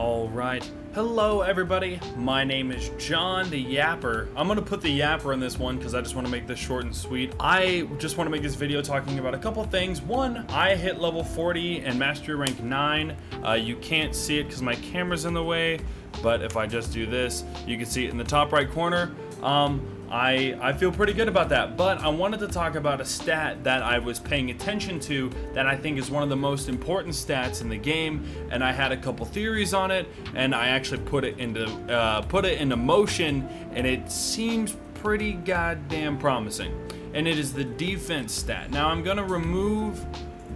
Alright, hello everybody, my name is John the Yapper. I'm going to put the Yapper in this one because I just want to make this short and sweet. I just want to make this video talking about a couple things. One, I hit level 40 and mastery rank 9. You can't see it because my camera's in the way, but if I just do this, you can see it in the top right corner. I feel pretty good about that, but I wanted to talk about a stat that I was paying attention to that I think is one of the most important stats in the game, and I had a couple theories on it, and I actually put it into motion, and it seems pretty goddamn promising. And it is the defense stat. Now I'm gonna remove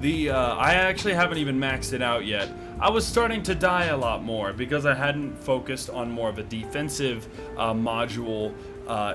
the I actually haven't even maxed it out yet. I was starting to die a lot more because I hadn't focused on more of a defensive module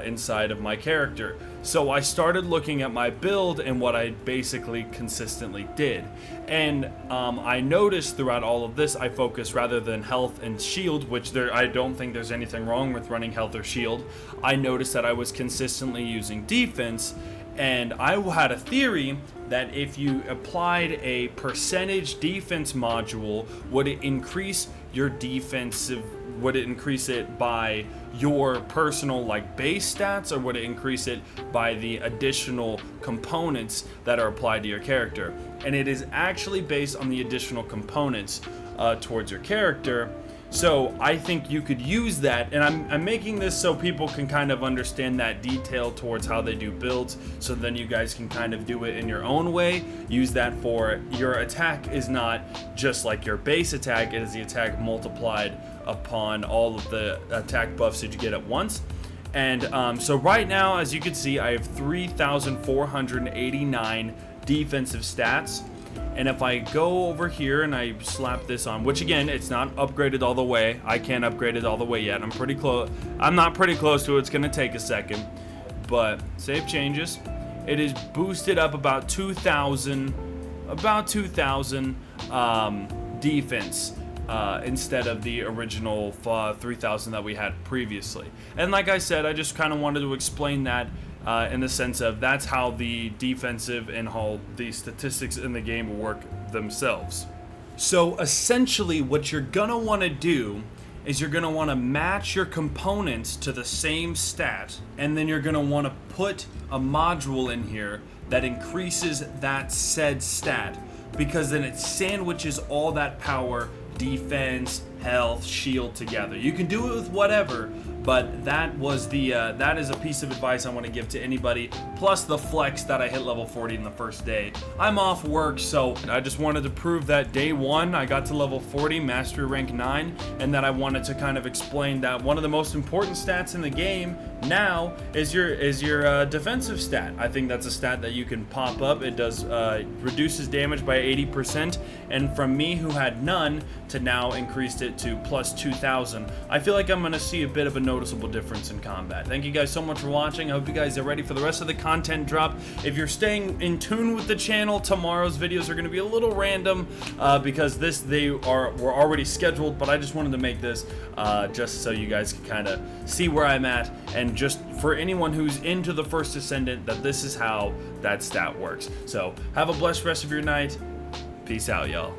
inside of my character. So I started looking at my build and what I basically consistently did. And I noticed throughout all of this, I focused rather than health and shield, which I don't think there's anything wrong with running health or shield. I noticed that I was consistently using defense, and I had a theory that if you applied a percentage defense module, would it increase your defensive, would it increase it by your personal like base stats, or would it increase it by the additional components that are applied to your character? And it is actually based on the additional components towards your character. So I think you could use that, and I'm making this so people can kind of understand that detail towards how they do builds, so then you guys can kind of do it in your own way. Use that for your attack is not just like your base attack, it is the attack multiplied upon all of the attack buffs that you get at once. And so right now, as you can see, I have 3,489 defensive stats. And if I go over here and I slap this on, which again, it's not upgraded all the way. I can't upgrade it all the way yet. I'm pretty close. I'm not pretty close to it. It's going to take a second. But save changes. It is boosted up about 2,000 defense instead of the original 3,000 that we had previously. And like I said, I just kind of wanted to explain that in the sense of that's how the defensive and how the statistics in the game work themselves. So essentially what you're gonna want to do is you're gonna want to match your components to the same stat, and then you're gonna want to put a module in here that increases that said stat, because then it sandwiches all that power, defense, health, shield together. You can do it with whatever, but that was the that is a piece of advice I want to give to anybody, plus the flex that I hit level 40 in the first day. I'm off work, so I just wanted to prove that day one I got to level 40, mastery rank 9, and that I wanted to kind of explain that one of the most important stats in the game now is your defensive stat. I think that's a stat that you can pop up. It does reduces damage by 80%, and from me who had none to now increased it to plus 2,000. I feel like I'm going to see a bit of a noticeable difference in combat. Thank you guys so much for watching. I hope you guys are ready for the rest of the content drop. If you're staying in tune with the channel, tomorrow's videos are going to be a little random because were already scheduled, but I just wanted to make this just so you guys can kind of see where I'm at, and just for anyone who's into the First Descendant, that this is how that stat works. So have a blessed rest of your night. Peace out, y'all.